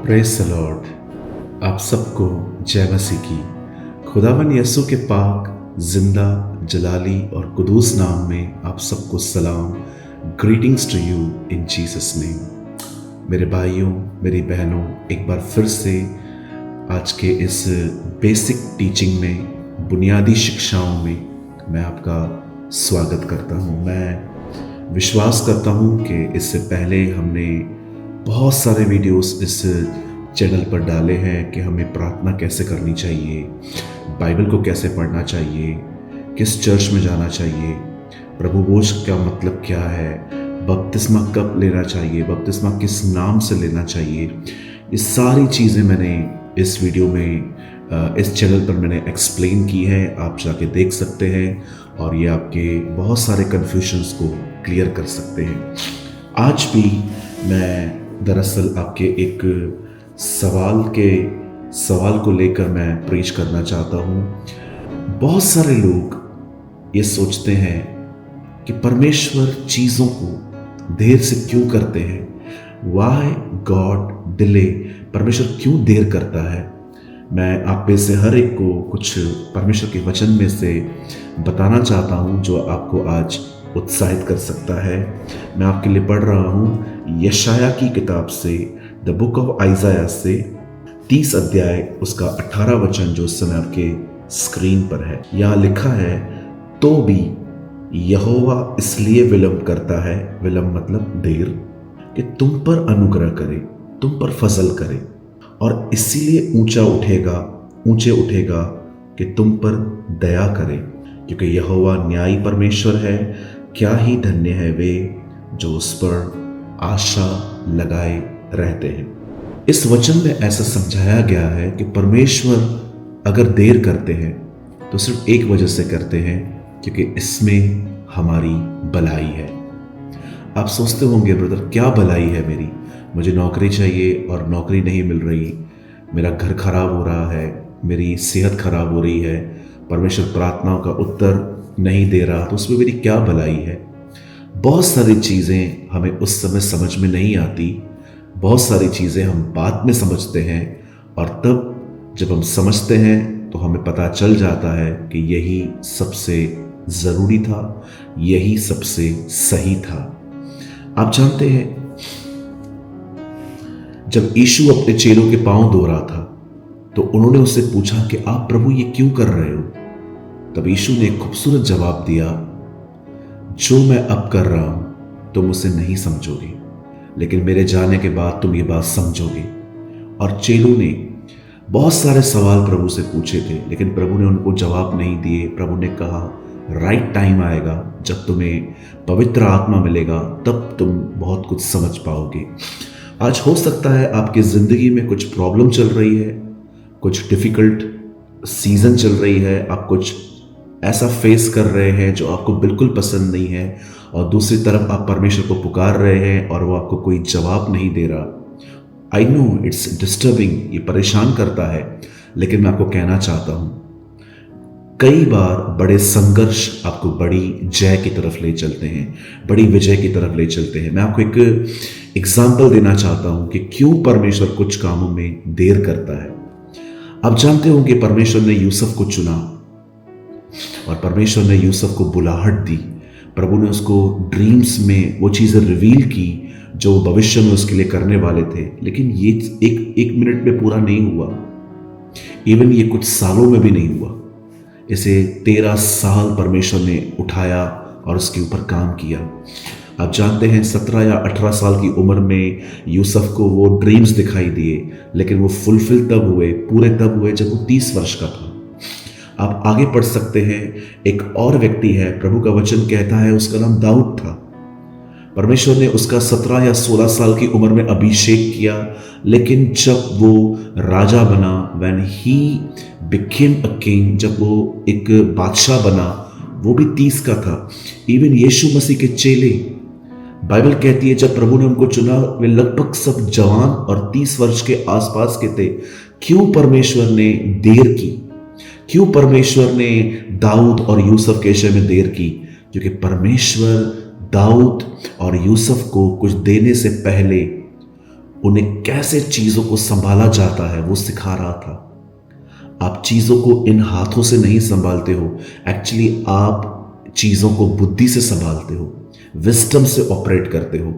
Praise the Lord. आप सबको जय मसीह की। खुदावन यीशु के पाक जिंदा जलाली और कुदूस नाम में आप सबको सलाम। Greetings to you in Jesus name. मेरे भाइयों, मेरी बहनों, एक बार फिर से आज के इस बेसिक टीचिंग में, बुनियादी शिक्षाओं में मैं आपका स्वागत करता हूँ। मैं विश्वास करता हूँ कि इससे पहले हमने बहुत सारे वीडियोस इस चैनल पर डाले हैं कि हमें प्रार्थना कैसे करनी चाहिए, बाइबल को कैसे पढ़ना चाहिए, किस चर्च में जाना चाहिए, प्रभु भोज का मतलब क्या है, बपतिस्मा कब लेना चाहिए, बपतिस्मा किस नाम से लेना चाहिए। ये सारी चीज़ें मैंने इस वीडियो में इस चैनल पर मैंने एक्सप्लेन की है। आप जाके देख सकते हैं और ये आपके बहुत सारे कन्फ्यूजन्स को क्लियर कर सकते हैं। आज भी मैं दरअसल आपके एक सवाल को लेकर मैं प्रीच करना चाहता हूँ। बहुत सारे लोग ये सोचते हैं कि परमेश्वर चीज़ों को देर से क्यों करते हैं। वाई गॉड डिले, परमेश्वर क्यों देर करता है। मैं आप में से हर एक को कुछ परमेश्वर के वचन में से बताना चाहता हूँ जो आपको आज उत्साहित कर सकता है। मैं आपके लिए पढ़ रहा हूँ यशाया की किताब से, द बुक ऑफ आइजाया से 30 अध्याय उसका 18 वचन जो इस समय आपके स्क्रीन पर है। यहाँ लिखा है, तो भी यहोवा इसलिए विलंब करता है, विलंब मतलब देर, कि तुम पर अनुग्रह करे, तुम पर फजल करे, और इसीलिए ऊंचे उठेगा कि तुम पर दया करे, क्योंकि यहोवा न्यायी परमेश्वर है। क्या ही धन्य है वे जो उस पर आशा लगाए रहते हैं। इस वचन में ऐसा समझाया गया है कि परमेश्वर अगर देर करते हैं तो सिर्फ एक वजह से करते हैं, क्योंकि इसमें हमारी भलाई है। आप सोचते होंगे, ब्रदर क्या भलाई है मेरी, मुझे नौकरी चाहिए और नौकरी नहीं मिल रही, मेरा घर खराब हो रहा है, मेरी सेहत खराब हो रही है, परमेश्वर प्रार्थनाओं का उत्तर नहीं दे रहा, तो उसमें मेरी क्या भलाई है। बहुत सारी चीज़ें हमें उस समय समझ में नहीं आती, बहुत सारी चीज़ें हम बाद में समझते हैं, और तब जब हम समझते हैं तो हमें पता चल जाता है कि यही सबसे ज़रूरी था, यही सबसे सही था। आप जानते हैं, जब यीशु अपने चेलों के पांव धो रहा था तो उन्होंने उससे पूछा कि आप प्रभु ये क्यों कर रहे हो। तब यीशु ने एक खूबसूरत जवाब दिया, जो मैं अब कर रहा हूं तुम उसे नहीं समझोगे, लेकिन मेरे जाने के बाद तुम ये बात समझोगे। और चेलों ने बहुत सारे सवाल प्रभु से पूछे थे, लेकिन प्रभु ने उनको जवाब नहीं दिए। प्रभु ने कहा, राइट टाइम आएगा जब तुम्हें पवित्र आत्मा मिलेगा, तब तुम बहुत कुछ समझ पाओगे। आज हो सकता है आपकी ज़िंदगी में कुछ प्रॉब्लम चल रही है, कुछ डिफ़िकल्ट सीज़न चल रही है, आप कुछ ऐसा फेस कर रहे हैं जो आपको बिल्कुल पसंद नहीं है, और दूसरी तरफ आप परमेश्वर को पुकार रहे हैं और वो आपको कोई जवाब नहीं दे रहा। आई नो इट्स डिस्टर्बिंग, ये परेशान करता है, लेकिन मैं आपको कहना चाहता हूँ, कई बार बड़े संघर्ष आपको बड़ी जय की तरफ ले चलते हैं, बड़ी विजय की तरफ ले चलते हैं। मैं आपको एक एग्जाम्पल देना चाहता हूँ कि क्यों परमेश्वर कुछ कामों में देर करता है। आप जानते हो कि परमेश्वर ने यूसुफ को चुना और परमेश्वर ने यूसुफ को बुलाहट दी। प्रभु ने उसको ड्रीम्स में वो चीज़ें रिवील की जो भविष्य में उसके लिए करने वाले थे, लेकिन ये एक मिनट में पूरा नहीं हुआ, इवन ये कुछ सालों में भी नहीं हुआ। इसे 13 साल परमेश्वर ने उठाया और उसके ऊपर काम किया। आप जानते हैं 17 या 18 साल की उम्र में यूसुफ को वो ड्रीम्स दिखाई दिए, लेकिन वो फुलफिल तब हुए, पूरे तब हुए जब वो 30 वर्ष का था। आप आगे पढ़ सकते हैं, एक और व्यक्ति है, प्रभु का वचन कहता है उसका नाम दाऊद था। परमेश्वर ने उसका 17 या 16 साल की उम्र में अभिषेक किया, लेकिन जब वो राजा बना, when he became a king, जब वो एक बादशाह बना, वो भी 30 का था। इवन यीशु मसीह के चेले, बाइबल कहती है जब प्रभु ने उनको चुना वे लगभग सब जवान और 30 वर्ष के आसपास के थे। क्यों परमेश्वर ने देर की, क्यों परमेश्वर ने दाऊद और यूसुफ के विषय में देर की? क्योंकि परमेश्वर दाऊद और यूसुफ को कुछ देने से पहले उन्हें कैसे चीजों को संभाला जाता है वो सिखा रहा था। आप चीजों को इन हाथों से नहीं संभालते हो, एक्चुअली आप चीजों को बुद्धि से संभालते हो, विस्डम से ऑपरेट करते हो।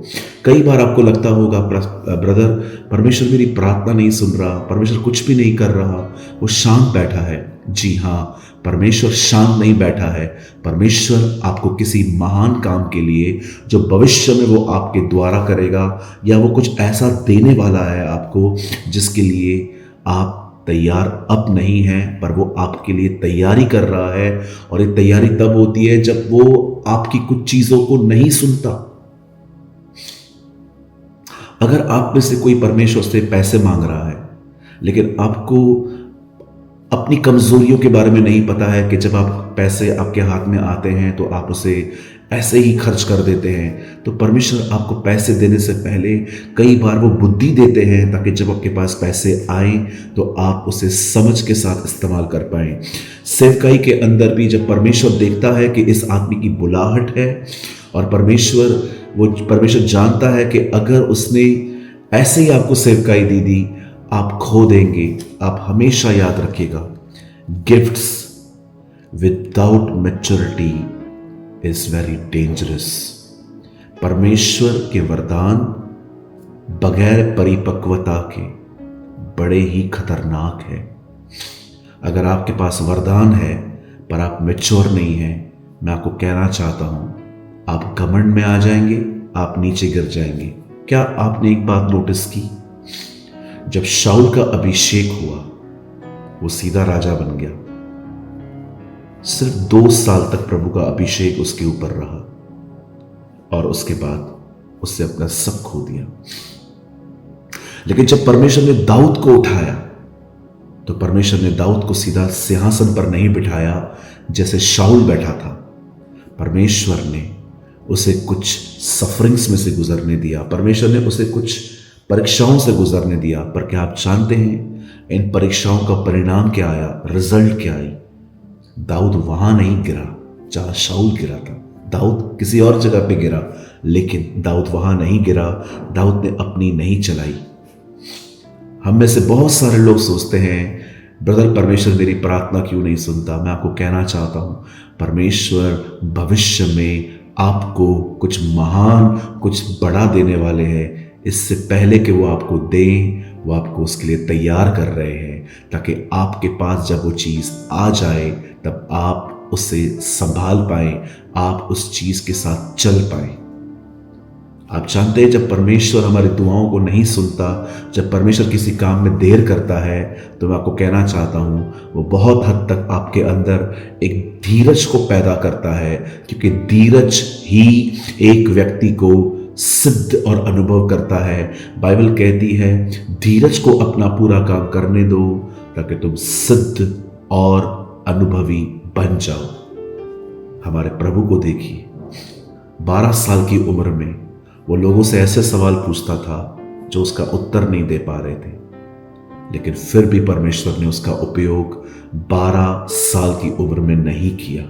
कई बार आपको लगता होगा ब्रदर, परमेश्वर मेरी प्रार्थना नहीं सुन रहा, परमेश्वर कुछ भी नहीं कर रहा, वो शांत बैठा है। जी हाँ, परमेश्वर शांत नहीं बैठा है। परमेश्वर आपको किसी महान काम के लिए, जो भविष्य में वो आपके द्वारा करेगा, या वो कुछ ऐसा देने वाला है आपको जिसके लिए आप तैयार अब नहीं है, पर वो आपके लिए तैयारी कर रहा है। और ये तैयारी तब होती है जब वो आपकी कुछ चीजों को नहीं सुनता। अगर आप में से कोई परमेश्वर से पैसे मांग रहा है, लेकिन आपको अपनी कमजोरियों के बारे में नहीं पता है कि जब आप पैसे आपके हाथ में आते हैं तो आप उसे ऐसे ही खर्च कर देते हैं, तो परमेश्वर आपको पैसे देने से पहले कई बार वो बुद्धि देते हैं ताकि जब आपके पास पैसे आए तो आप उसे समझ के साथ इस्तेमाल कर पाएं। सेवकाई के अंदर भी जब परमेश्वर देखता है कि इस आदमी की बुलाहट है, और परमेश्वर जानता है कि अगर उसने ऐसे ही आपको सेवकाई दे दी, आप खो देंगे। आप हमेशा याद रखिएगा, gifts without maturity is very dangerous. परमेश्वर के वरदान बगैर परिपक्वता के बड़े ही खतरनाक है। अगर आपके पास वरदान है पर आप मैच्योर नहीं हैं, मैं आपको कहना चाहता हूं, आप घमंड में आ जाएंगे, आप नीचे गिर जाएंगे। क्या आपने एक बात नोटिस की? जब शाऊल का अभिषेक हुआ, वो सीधा राजा बन गया। सिर्फ 2 साल तक प्रभु का अभिषेक उसके ऊपर रहा, और उसके बाद उससे अपना सब खो दिया। लेकिन जब परमेश्वर ने दाऊद को उठाया, तो परमेश्वर ने दाऊद को सीधा सिंहासन पर नहीं बिठाया जैसे शाऊल बैठा था। परमेश्वर ने उसे कुछ सफरिंग्स में से गुजरने दिया, परमेश्वर ने उसे कुछ परीक्षाओं से गुजरने दिया। पर क्या आप जानते हैं इन परीक्षाओं का परिणाम क्या आया, रिजल्ट क्या आई? दाऊद वहां नहीं गिरा जहां शाऊल गिरा था, दाऊद किसी और जगह पे गिरा, लेकिन दाऊद वहां नहीं गिरा। दाऊद ने अपनी नहीं चलाई। हम में से बहुत सारे लोग सोचते हैं, ब्रदर परमेश्वर मेरी प्रार्थना क्यों नहीं सुनता? मैं आपको कहना चाहता हूं, परमेश्वर भविष्य में आपको कुछ महान, कुछ बड़ा देने वाले हैं। इससे पहले कि वो आपको दें, वो आपको उसके लिए तैयार कर रहे हैं, ताकि आपके पास जब वो चीज़ आ जाए तब आप उसे संभाल पाएं, आप उस चीज़ के साथ चल पाएं। आप जानते हैं, जब परमेश्वर हमारी दुआओं को नहीं सुनता, जब परमेश्वर किसी काम में देर करता है, तो मैं आपको कहना चाहता हूं, वो बहुत हद तक आपके अंदर एक धीरज को पैदा करता है, क्योंकि धीरज ही एक व्यक्ति को सिद्ध और अनुभव करता है। बाइबल कहती है, धीरज को अपना पूरा काम करने दो ताकि तुम सिद्ध और अनुभवी बन जाओ। हमारे प्रभु को देखिए, 12 साल की उम्र में वो लोगों से ऐसे सवाल पूछता था जो उसका उत्तर नहीं दे पा रहे थे, लेकिन फिर भी परमेश्वर ने उसका उपयोग 12 साल की उम्र में नहीं किया।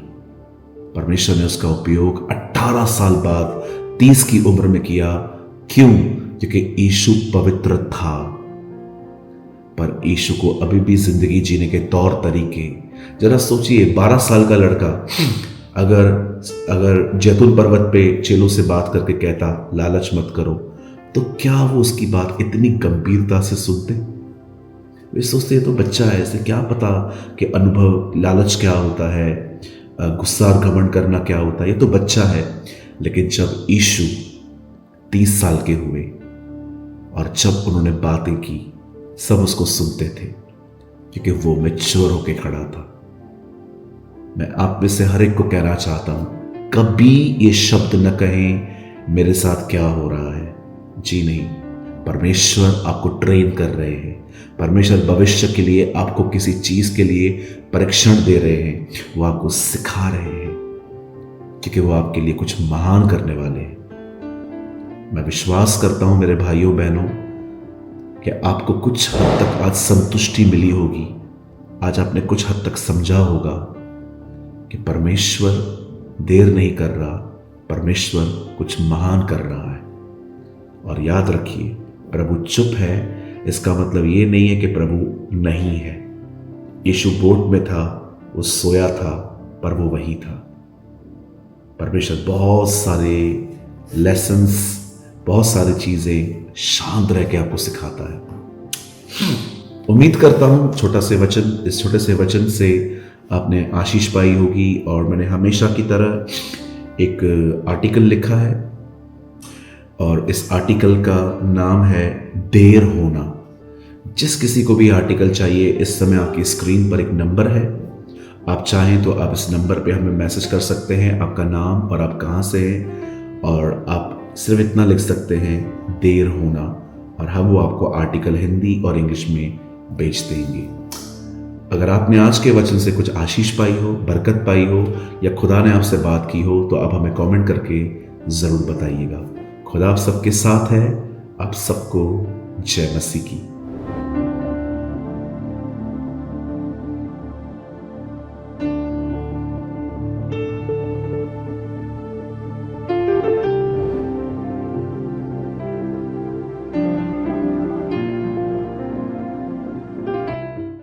परमेश्वर ने उसका उपयोग 18 साल बाद 30 की उम्र में किया। क्यों? क्योंकि यीशु पवित्र था। पर यीशु को अभी भी जिंदगी जीने के तौर तरीके, जरा सोचिए, 12 साल का लड़का अगर जैतून पर्वत पे चेलों से बात करके कहता लालच मत करो, तो क्या वो उसकी बात इतनी गंभीरता से सुनते? वे सोचते ये तो बच्चा है, इसे क्या पता कि अनुभव, लालच क्या होता है, गुस्सा और घमंड करना क्या होता है, ये तो बच्चा है। लेकिन जब यीशु 30 साल के हुए और जब उन्होंने बातें की, सब उसको सुनते थे, क्योंकि वो मैच्योर होके खड़ा था। मैं आप में से हर एक को कहना चाहता हूं, कभी ये शब्द न कहें मेरे साथ क्या हो रहा है। जी नहीं, परमेश्वर आपको ट्रेन कर रहे हैं। परमेश्वर भविष्य के लिए आपको किसी चीज के लिए परीक्षण दे रहे हैं, वो आपको सिखा रहे हैं, क्योंकि वो आपके लिए कुछ महान करने वाले हैं। मैं विश्वास करता हूं मेरे भाइयों बहनों कि आपको कुछ हद तक आज संतुष्टि मिली होगी। आज आपने कुछ हद तक समझा होगा कि परमेश्वर देर नहीं कर रहा, परमेश्वर कुछ महान कर रहा है। और याद रखिए, प्रभु चुप है इसका मतलब ये नहीं है कि प्रभु नहीं है। यीशु बोट में था, वो सोया था, पर वो वही था। परमेश्वर बहुत सारे लेसन्स, बहुत सारी चीजें शांत रह के आपको सिखाता है। उम्मीद करता हूं इस छोटे से वचन से आपने आशीष पाई होगी। और मैंने हमेशा की तरह एक आर्टिकल लिखा है और इस आर्टिकल का नाम है देर होना। जिस किसी को भी आर्टिकल चाहिए, इस समय आपकी स्क्रीन पर एक नंबर है, आप चाहें तो आप इस नंबर पे हमें मैसेज कर सकते हैं, आपका नाम और आप कहाँ से हैं, और आप सिर्फ इतना लिख सकते हैं देर होना, और हम वो आपको आर्टिकल हिंदी और इंग्लिश में भेज देंगे। अगर आपने आज के वचन से कुछ आशीष पाई हो, बरकत पाई हो, या खुदा ने आपसे बात की हो, तो आप हमें कमेंट करके ज़रूर बताइएगा। खुदा आप सबके साथ है। आप सबको जय मसीह की।